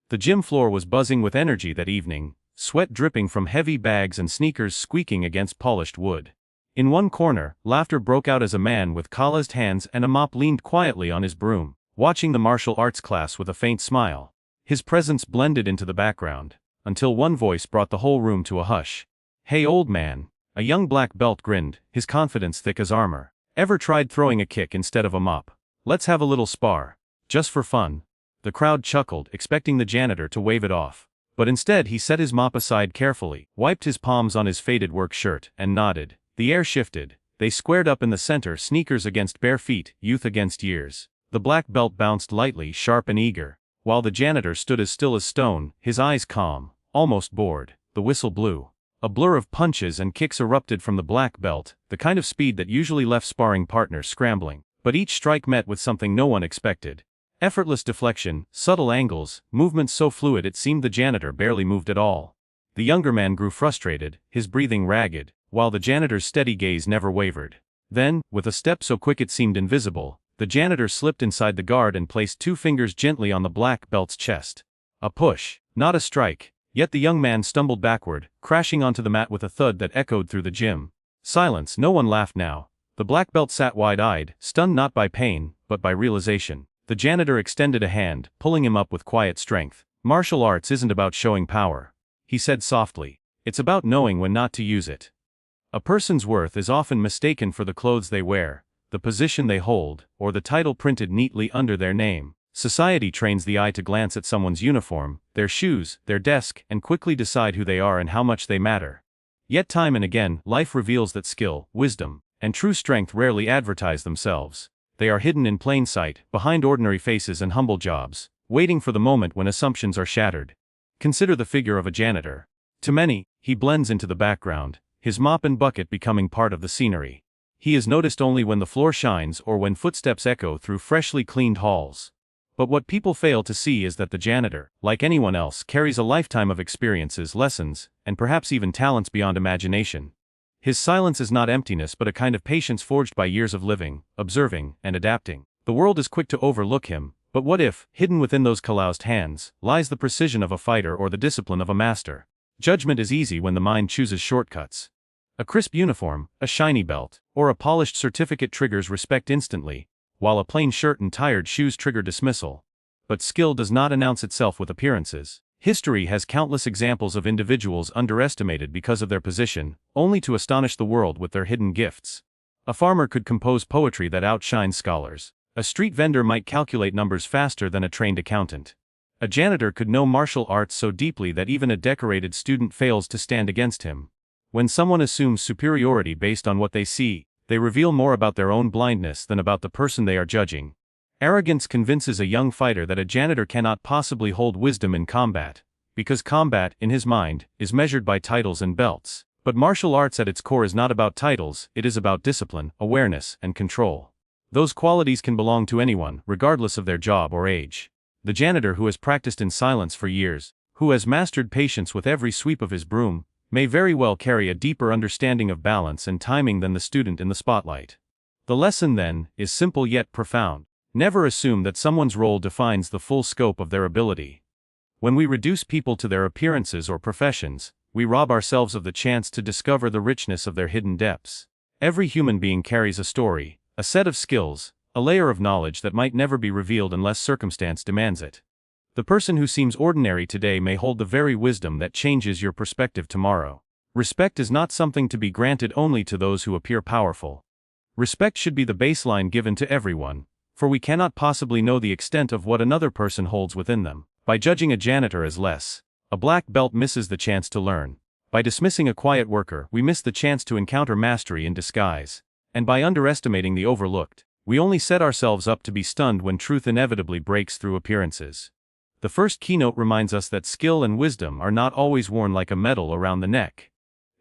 The gym floor was buzzing with energy that evening, sweat dripping from heavy bags and sneakers squeaking against polished wood. In one corner, laughter broke out as a man with calloused hands and a mop leaned quietly on his broom, watching the martial arts class with a faint smile. His presence blended into the background, until one voice brought the whole room to a hush. "Hey old man." A young black belt grinned, his confidence thick as armor. "Ever tried throwing a kick instead of a mop? Let's have a little spar. Just for fun." The crowd chuckled, expecting the janitor to wave it off. But instead he set his mop aside carefully, wiped his palms on his faded work shirt, and nodded. The air shifted. They squared up in the center, sneakers against bare feet, youth against years. The black belt bounced lightly, sharp and eager, while the janitor stood as still as stone, his eyes calm, almost bored. The whistle blew. A blur of punches and kicks erupted from the black belt, the kind of speed that usually left sparring partners scrambling. But each strike met with something no one expected. Effortless deflection, subtle angles, movements so fluid it seemed the janitor barely moved at all. The younger man grew frustrated, his breathing ragged, while the janitor's steady gaze never wavered. Then, with a step so quick it seemed invisible, the janitor slipped inside the guard and placed 2 fingers gently on the black belt's chest. A push, not a strike, yet the young man stumbled backward, crashing onto the mat with a thud that echoed through the gym. Silence, no one laughed now. The black belt sat wide-eyed, stunned not by pain, but by realization. The janitor extended a hand, pulling him up with quiet strength. "Martial arts isn't about showing power," he said softly. "It's about knowing when not to use it. A person's worth is often mistaken for the clothes they wear, the position they hold, or the title printed neatly under their name. Society trains the eye to glance at someone's uniform, their shoes, their desk, and quickly decide who they are and how much they matter. Yet time and again, life reveals that skill, wisdom, and true strength rarely advertise themselves. They are hidden in plain sight, behind ordinary faces and humble jobs, waiting for the moment when assumptions are shattered. Consider the figure of a janitor. To many, he blends into the background, his mop and bucket becoming part of the scenery. He is noticed only when the floor shines or when footsteps echo through freshly cleaned halls. But what people fail to see is that the janitor, like anyone else, carries a lifetime of experiences, lessons, and perhaps even talents beyond imagination. His silence is not emptiness but a kind of patience forged by years of living, observing, and adapting. The world is quick to overlook him, but what if, hidden within those calloused hands, lies the precision of a fighter or the discipline of a master? Judgment is easy when the mind chooses shortcuts. A crisp uniform, a shiny belt, or a polished certificate triggers respect instantly, while a plain shirt and tired shoes trigger dismissal. But skill does not announce itself with appearances. History has countless examples of individuals underestimated because of their position, only to astonish the world with their hidden gifts. A farmer could compose poetry that outshines scholars. A street vendor might calculate numbers faster than a trained accountant. A janitor could know martial arts so deeply that even a decorated student fails to stand against him. When someone assumes superiority based on what they see, they reveal more about their own blindness than about the person they are judging. Arrogance convinces a young fighter that a janitor cannot possibly hold wisdom in combat, because combat, in his mind, is measured by titles and belts. But martial arts at its core is not about titles, it is about discipline, awareness, and control. Those qualities can belong to anyone, regardless of their job or age. The janitor who has practiced in silence for years, who has mastered patience with every sweep of his broom, may very well carry a deeper understanding of balance and timing than the student in the spotlight. The lesson, then, is simple yet profound. Never assume that someone's role defines the full scope of their ability. When we reduce people to their appearances or professions, we rob ourselves of the chance to discover the richness of their hidden depths. Every human being carries a story, a set of skills, a layer of knowledge that might never be revealed unless circumstance demands it. The person who seems ordinary today may hold the very wisdom that changes your perspective tomorrow. Respect is not something to be granted only to those who appear powerful. Respect should be the baseline given to everyone, for we cannot possibly know the extent of what another person holds within them. By judging a janitor as less, a black belt misses the chance to learn. By dismissing a quiet worker, we miss the chance to encounter mastery in disguise. And by underestimating the overlooked, we only set ourselves up to be stunned when truth inevitably breaks through appearances. The first keynote reminds us that skill and wisdom are not always worn like a medal around the neck.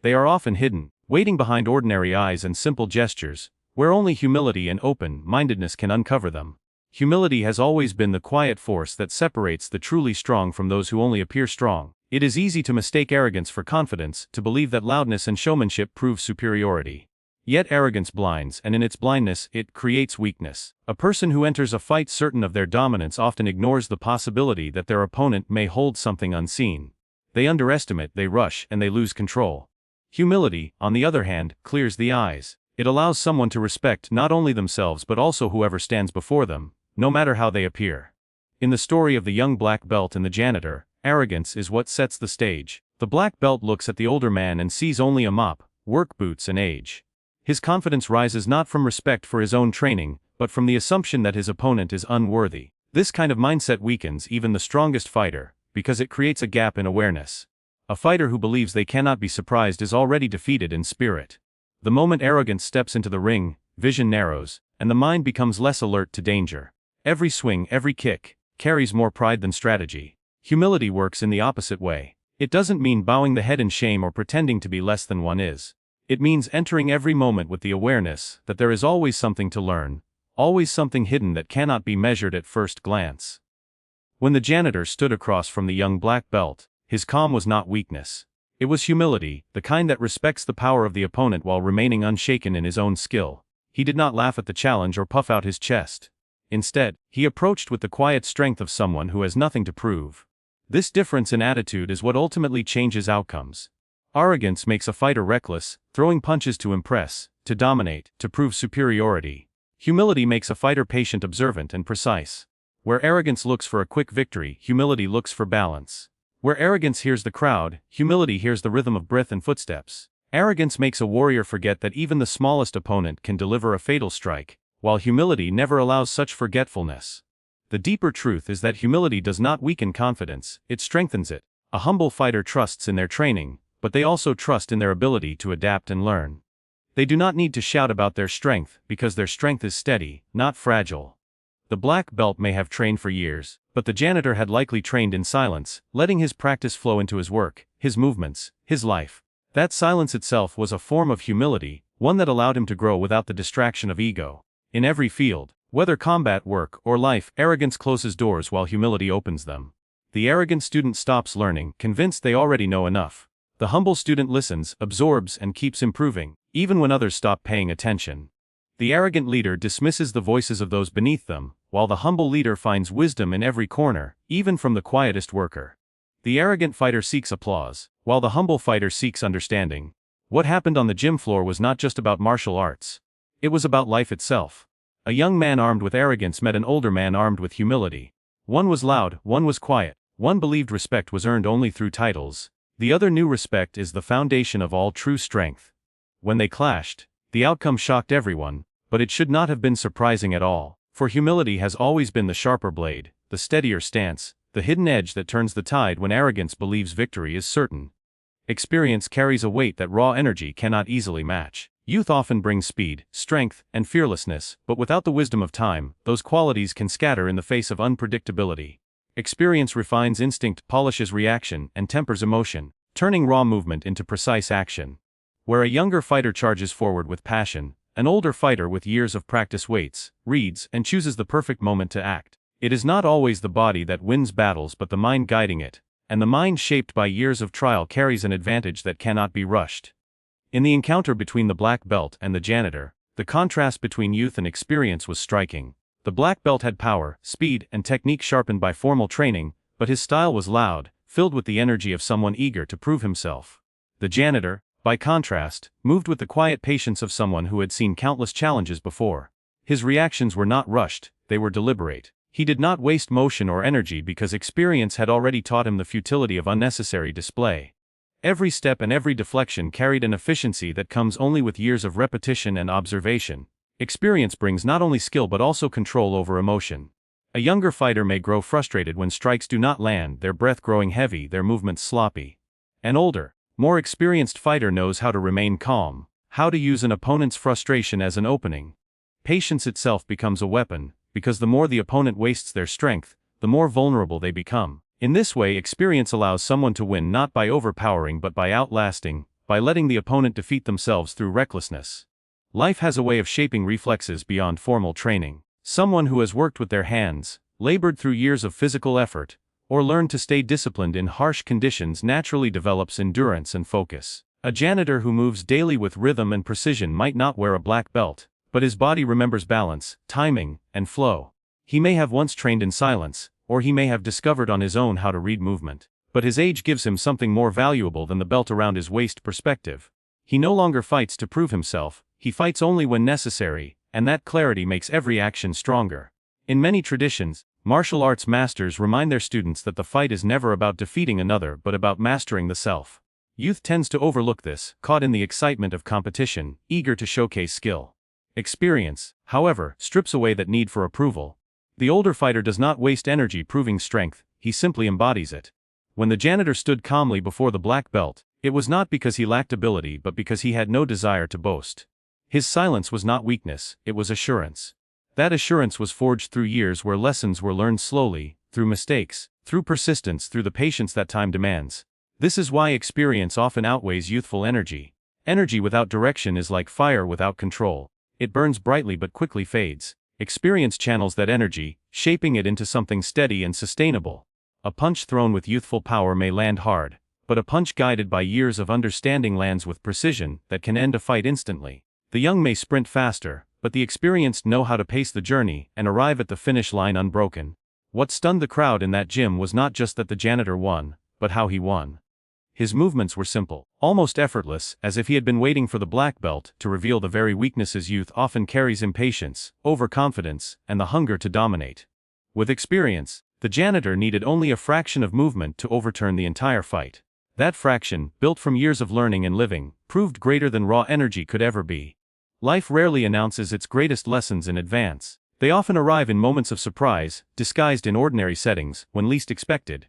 They are often hidden, waiting behind ordinary eyes and simple gestures, where only humility and open-mindedness can uncover them. Humility has always been the quiet force that separates the truly strong from those who only appear strong. It is easy to mistake arrogance for confidence, to believe that loudness and showmanship prove superiority. Yet arrogance blinds, and in its blindness, it creates weakness. A person who enters a fight certain of their dominance often ignores the possibility that their opponent may hold something unseen. They underestimate, they rush, and they lose control. Humility, on the other hand, clears the eyes. It allows someone to respect not only themselves but also whoever stands before them, no matter how they appear. In the story of the young black belt and the janitor, arrogance is what sets the stage. The black belt looks at the older man and sees only a mop, work boots, and age. His confidence rises not from respect for his own training, but from the assumption that his opponent is unworthy. This kind of mindset weakens even the strongest fighter, because it creates a gap in awareness. A fighter who believes they cannot be surprised is already defeated in spirit. The moment arrogance steps into the ring, vision narrows, and the mind becomes less alert to danger. Every swing, every kick, carries more pride than strategy. Humility works in the opposite way. It doesn't mean bowing the head in shame or pretending to be less than one is. It means entering every moment with the awareness that there is always something to learn, always something hidden that cannot be measured at first glance. When the janitor stood across from the young black belt, his calm was not weakness. It was humility, the kind that respects the power of the opponent while remaining unshaken in his own skill. He did not laugh at the challenge or puff out his chest. Instead, he approached with the quiet strength of someone who has nothing to prove. This difference in attitude is what ultimately changes outcomes. Arrogance makes a fighter reckless, throwing punches to impress, to dominate, to prove superiority. Humility makes a fighter patient, observant, and precise. Where arrogance looks for a quick victory, humility looks for balance. Where arrogance hears the crowd, humility hears the rhythm of breath and footsteps. Arrogance makes a warrior forget that even the smallest opponent can deliver a fatal strike, while humility never allows such forgetfulness. The deeper truth is that humility does not weaken confidence, it strengthens it. A humble fighter trusts in their training, but they also trust in their ability to adapt and learn. They do not need to shout about their strength, because their strength is steady, not fragile. The black belt may have trained for years, but the janitor had likely trained in silence, letting his practice flow into his work, his movements, his life. That silence itself was a form of humility, one that allowed him to grow without the distraction of ego. In every field, whether combat, work, or life, arrogance closes doors while humility opens them. The arrogant student stops learning, convinced they already know enough. The humble student listens, absorbs, and keeps improving, even when others stop paying attention. The arrogant leader dismisses the voices of those beneath them, while the humble leader finds wisdom in every corner, even from the quietest worker. The arrogant fighter seeks applause, while the humble fighter seeks understanding. What happened on the gym floor was not just about martial arts. It was about life itself. A young man armed with arrogance met an older man armed with humility. One was loud, one was quiet. One believed respect was earned only through titles. The other knew respect is the foundation of all true strength. When they clashed, the outcome shocked everyone, but it should not have been surprising at all, for humility has always been the sharper blade, the steadier stance, the hidden edge that turns the tide when arrogance believes victory is certain. Experience carries a weight that raw energy cannot easily match. Youth often brings speed, strength, and fearlessness, but without the wisdom of time, those qualities can scatter in the face of unpredictability. Experience refines instinct, polishes reaction, and tempers emotion, turning raw movement into precise action. Where a younger fighter charges forward with passion, an older fighter with years of practice waits, reads, and chooses the perfect moment to act. It is not always the body that wins battles but the mind guiding it, and the mind shaped by years of trial carries an advantage that cannot be rushed. In the encounter between the black belt and the janitor, the contrast between youth and experience was striking. The black belt had power, speed, and technique sharpened by formal training, but his style was loud, filled with the energy of someone eager to prove himself. The janitor, by contrast, moved with the quiet patience of someone who had seen countless challenges before. His reactions were not rushed, they were deliberate. He did not waste motion or energy because experience had already taught him the futility of unnecessary display. Every step and every deflection carried an efficiency that comes only with years of repetition and observation. Experience brings not only skill but also control over emotion. A younger fighter may grow frustrated when strikes do not land, their breath growing heavy, their movements sloppy. An older, more experienced fighter knows how to remain calm, how to use an opponent's frustration as an opening. Patience itself becomes a weapon, because the more the opponent wastes their strength, the more vulnerable they become. In this way, experience allows someone to win not by overpowering but by outlasting, by letting the opponent defeat themselves through recklessness. Life has a way of shaping reflexes beyond formal training. Someone who has worked with their hands, labored through years of physical effort, or learned to stay disciplined in harsh conditions naturally develops endurance and focus. A janitor who moves daily with rhythm and precision might not wear a black belt, but his body remembers balance, timing, and flow. He may have once trained in silence, or he may have discovered on his own how to read movement. But his age gives him something more valuable than the belt around his waist: perspective. He no longer fights to prove himself, he fights only when necessary, and that clarity makes every action stronger. In many traditions, martial arts masters remind their students that the fight is never about defeating another but about mastering the self. Youth tends to overlook this, caught in the excitement of competition, eager to showcase skill. Experience, however, strips away that need for approval. The older fighter does not waste energy proving strength, he simply embodies it. When the janitor stood calmly before the black belt, it was not because he lacked ability but because he had no desire to boast. His silence was not weakness, it was assurance. That assurance was forged through years where lessons were learned slowly, through mistakes, through persistence, through the patience that time demands. This is why experience often outweighs youthful energy. Energy without direction is like fire without control. It burns brightly but quickly fades. Experience channels that energy, shaping it into something steady and sustainable. A punch thrown with youthful power may land hard, but a punch guided by years of understanding lands with precision that can end a fight instantly. The young may sprint faster, but the experienced know how to pace the journey and arrive at the finish line unbroken. What stunned the crowd in that gym was not just that the janitor won, but how he won. His movements were simple, almost effortless, as if he had been waiting for the black belt to reveal the very weaknesses youth often carries: impatience, overconfidence, and the hunger to dominate. With experience, the janitor needed only a fraction of movement to overturn the entire fight. That fraction, built from years of learning and living, proved greater than raw energy could ever be. Life rarely announces its greatest lessons in advance. They often arrive in moments of surprise, disguised in ordinary settings, when least expected.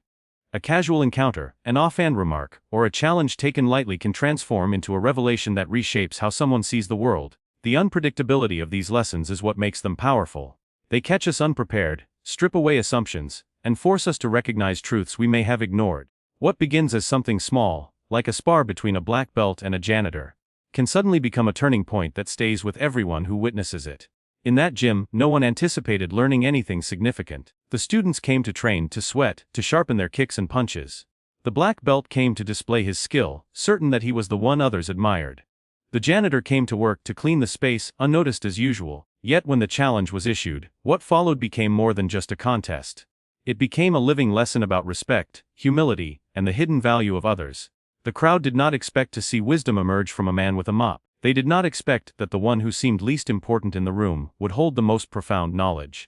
A casual encounter, an offhand remark, or a challenge taken lightly can transform into a revelation that reshapes how someone sees the world. The unpredictability of these lessons is what makes them powerful. They catch us unprepared, strip away assumptions, and force us to recognize truths we may have ignored. What begins as something small, like a spar between a black belt and a janitor, can suddenly become a turning point that stays with everyone who witnesses it. In that gym, no one anticipated learning anything significant. The students came to train, to sweat, to sharpen their kicks and punches. The black belt came to display his skill, certain that he was the one others admired. The janitor came to work to clean the space, unnoticed as usual. Yet when the challenge was issued, what followed became more than just a contest. It became a living lesson about respect, humility, and the hidden value of others. The crowd did not expect to see wisdom emerge from a man with a mop. They did not expect that the one who seemed least important in the room would hold the most profound knowledge.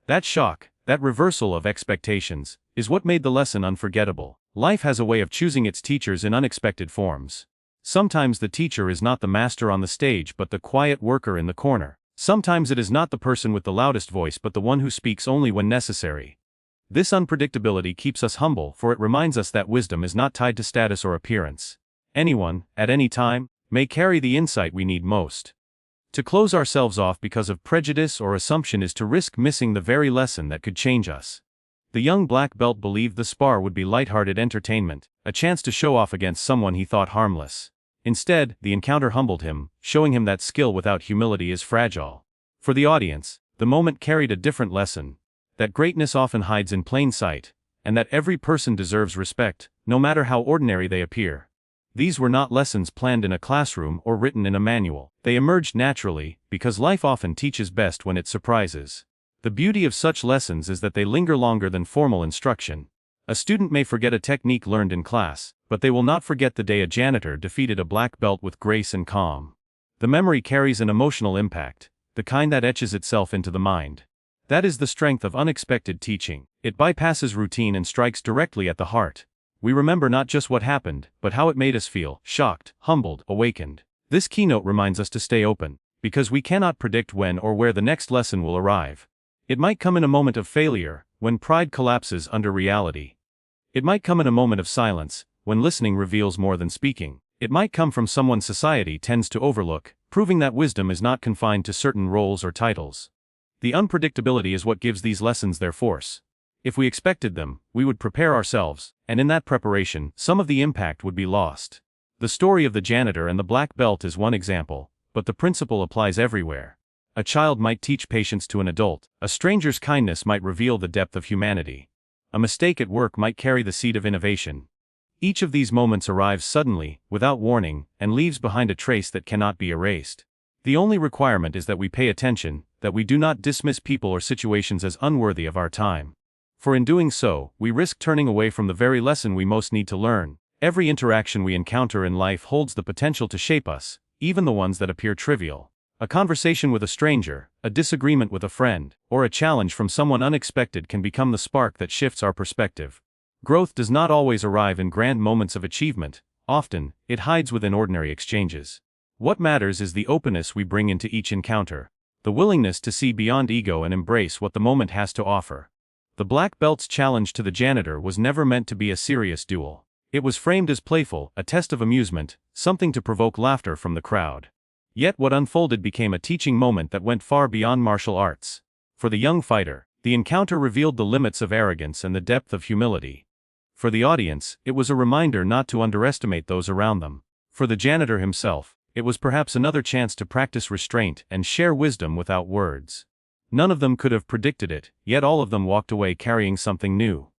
That shock, that reversal of expectations, is what made the lesson unforgettable. Life has a way of choosing its teachers in unexpected forms. Sometimes the teacher is not the master on the stage but the quiet worker in the corner. Sometimes it is not the person with the loudest voice but the one who speaks only when necessary. This unpredictability keeps us humble, for it reminds us that wisdom is not tied to status or appearance. Anyone, at any time, may carry the insight we need most. To close ourselves off because of prejudice or assumption is to risk missing the very lesson that could change us. The young black belt believed the spar would be lighthearted entertainment, a chance to show off against someone he thought harmless. Instead, the encounter humbled him, showing him that skill without humility is fragile. For the audience, the moment carried a different lesson: that greatness often hides in plain sight, and that every person deserves respect, no matter how ordinary they appear. These were not lessons planned in a classroom or written in a manual. They emerged naturally, because life often teaches best when it surprises. The beauty of such lessons is that they linger longer than formal instruction. A student may forget a technique learned in class, but they will not forget the day a janitor defeated a black belt with grace and calm. The memory carries an emotional impact, the kind that etches itself into the mind. That is the strength of unexpected teaching. It bypasses routine and strikes directly at the heart. We remember not just what happened, but how it made us feel: shocked, humbled, awakened. This keynote reminds us to stay open, because we cannot predict when or where the next lesson will arrive. It might come in a moment of failure, when pride collapses under reality. It might come in a moment of silence, when listening reveals more than speaking. It might come from someone society tends to overlook, proving that wisdom is not confined to certain roles or titles. The unpredictability is what gives these lessons their force. If we expected them, we would prepare ourselves, and in that preparation, some of the impact would be lost. The story of the janitor and the black belt is one example, but the principle applies everywhere. A child might teach patience to an adult. A stranger's kindness might reveal the depth of humanity. A mistake at work might carry the seed of innovation. Each of these moments arrives suddenly, without warning, and leaves behind a trace that cannot be erased. The only requirement is that we pay attention, that we do not dismiss people or situations as unworthy of our time. For in doing so, we risk turning away from the very lesson we most need to learn. Every interaction we encounter in life holds the potential to shape us, even the ones that appear trivial. A conversation with a stranger, a disagreement with a friend, or a challenge from someone unexpected can become the spark that shifts our perspective. Growth does not always arrive in grand moments of achievement, often, it hides within ordinary exchanges. What matters is the openness we bring into each encounter, the willingness to see beyond ego and embrace what the moment has to offer. The black belt's challenge to the janitor was never meant to be a serious duel. It was framed as playful, a test of amusement, something to provoke laughter from the crowd. Yet what unfolded became a teaching moment that went far beyond martial arts. For the young fighter, the encounter revealed the limits of arrogance and the depth of humility. For the audience, it was a reminder not to underestimate those around them. For the janitor himself, it was perhaps another chance to practice restraint and share wisdom without words. None of them could have predicted it, yet all of them walked away carrying something new.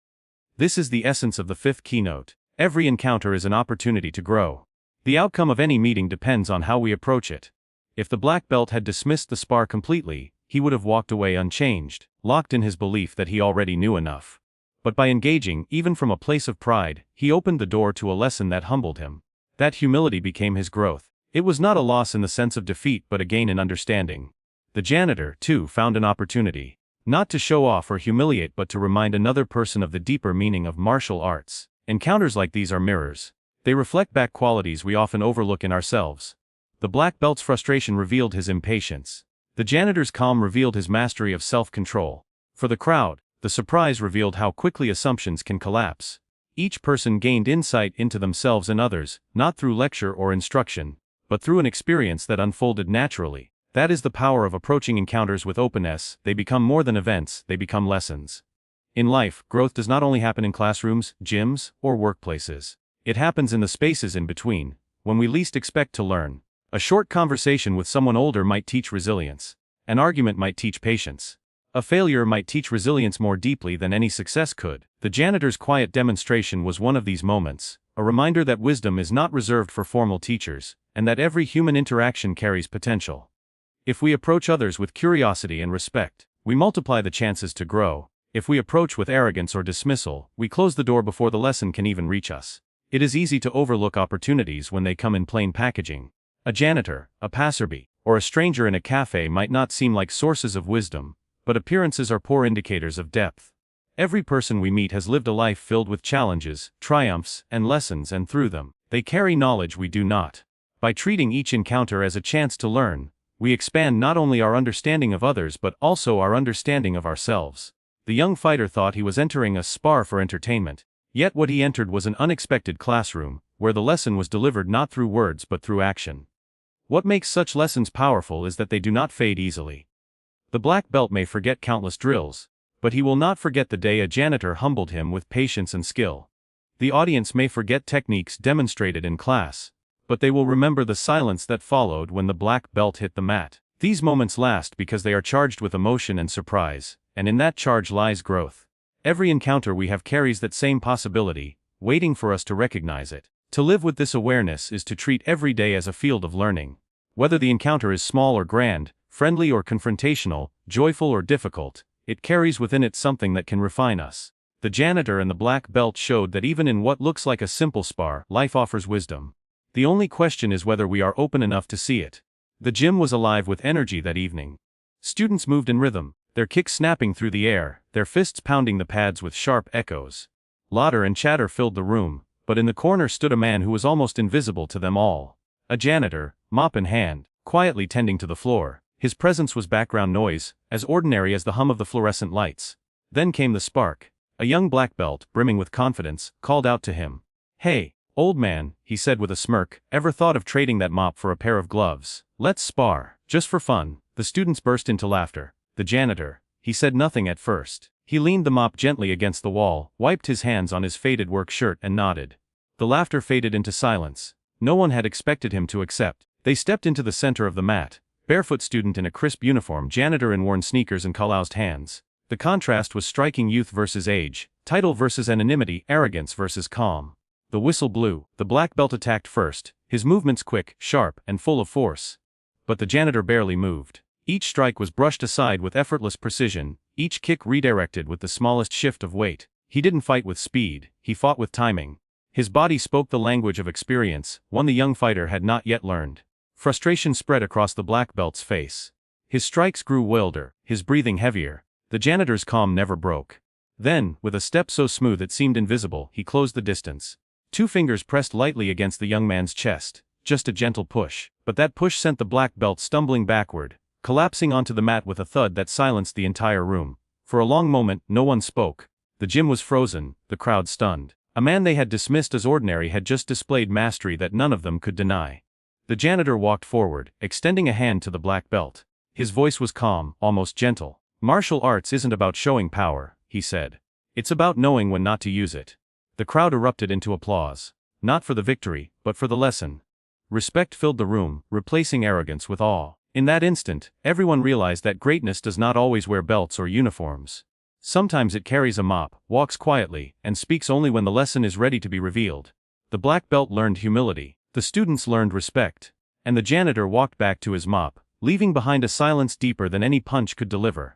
This is the essence of the fifth keynote. Every encounter is an opportunity to grow. The outcome of any meeting depends on how we approach it. If the black belt had dismissed the spar completely, he would have walked away unchanged, locked in his belief that he already knew enough. But by engaging, even from a place of pride, he opened the door to a lesson that humbled him. That humility became his growth. It was not a loss in the sense of defeat but a gain in understanding. The janitor, too, found an opportunity. Not to show off or humiliate but to remind another person of the deeper meaning of martial arts. Encounters like these are mirrors. They reflect back qualities we often overlook in ourselves. The black belt's frustration revealed his impatience. The janitor's calm revealed his mastery of self-control. For the crowd, the surprise revealed how quickly assumptions can collapse. Each person gained insight into themselves and others, not through lecture or instruction, but through an experience that unfolded naturally. That is the power of approaching encounters with openness. They become more than events, they become lessons. In life, growth does not only happen in classrooms, gyms, or workplaces. It happens in the spaces in between, when we least expect to learn. A short conversation with someone older might teach resilience. An argument might teach patience. A failure might teach resilience more deeply than any success could. The janitor's quiet demonstration was one of these moments, a reminder that wisdom is not reserved for formal teachers, and that every human interaction carries potential. If we approach others with curiosity and respect, we multiply the chances to grow. If we approach with arrogance or dismissal, we close the door before the lesson can even reach us. It is easy to overlook opportunities when they come in plain packaging. A janitor, a passerby, or a stranger in a cafe might not seem like sources of wisdom, but appearances are poor indicators of depth. Every person we meet has lived a life filled with challenges, triumphs, and lessons, and through them, they carry knowledge we do not. By treating each encounter as a chance to learn, we expand not only our understanding of others but also our understanding of ourselves. The young fighter thought he was entering a spar for entertainment, yet what he entered was an unexpected classroom, where the lesson was delivered not through words but through action. What makes such lessons powerful is that they do not fade easily. The black belt may forget countless drills, but he will not forget the day a janitor humbled him with patience and skill. The audience may forget techniques demonstrated in class, but they will remember the silence that followed when the black belt hit the mat. These moments last because they are charged with emotion and surprise, and in that charge lies growth. Every encounter we have carries that same possibility, waiting for us to recognize it. To live with this awareness is to treat every day as a field of learning. Whether the encounter is small or grand, friendly or confrontational, joyful or difficult, it carries within it something that can refine us. The janitor and the black belt showed that even in what looks like a simple spar, life offers wisdom. The only question is whether we are open enough to see it. The gym was alive with energy that evening. Students moved in rhythm, their kicks snapping through the air, their fists pounding the pads with sharp echoes. Laughter and chatter filled the room, but in the corner stood a man who was almost invisible to them all. A janitor, mop in hand, quietly tending to the floor. His presence was background noise, as ordinary as the hum of the fluorescent lights. Then came the spark. A young black belt, brimming with confidence, called out to him. "Hey, old man," he said with a smirk, "ever thought of trading that mop for a pair of gloves? Let's spar, just for fun." The students burst into laughter. The janitor, he said nothing at first. He leaned the mop gently against the wall, wiped his hands on his faded work shirt and nodded. The laughter faded into silence. No one had expected him to accept. They stepped into the center of the mat. Barefoot student in a crisp uniform, janitor in worn sneakers and calloused hands. The contrast was striking: youth versus age, title versus anonymity, arrogance versus calm. The whistle blew. The black belt attacked first, his movements quick, sharp, and full of force. But the janitor barely moved. Each strike was brushed aside with effortless precision, each kick redirected with the smallest shift of weight. He didn't fight with speed, he fought with timing. His body spoke the language of experience, one the young fighter had not yet learned. Frustration spread across the black belt's face. His strikes grew wilder, his breathing heavier. The janitor's calm never broke. Then, with a step so smooth it seemed invisible, he closed the distance. 2 fingers pressed lightly against the young man's chest, just a gentle push. But that push sent the black belt stumbling backward, collapsing onto the mat with a thud that silenced the entire room. For a long moment, no one spoke. The gym was frozen, the crowd stunned. A man they had dismissed as ordinary had just displayed mastery that none of them could deny. The janitor walked forward, extending a hand to the black belt. His voice was calm, almost gentle. "Martial arts isn't about showing power," he said. "It's about knowing when not to use it." The crowd erupted into applause. Not for the victory, but for the lesson. Respect filled the room, replacing arrogance with awe. In that instant, everyone realized that greatness does not always wear belts or uniforms. Sometimes it carries a mop, walks quietly, and speaks only when the lesson is ready to be revealed. The black belt learned humility, the students learned respect, and the janitor walked back to his mop, leaving behind a silence deeper than any punch could deliver.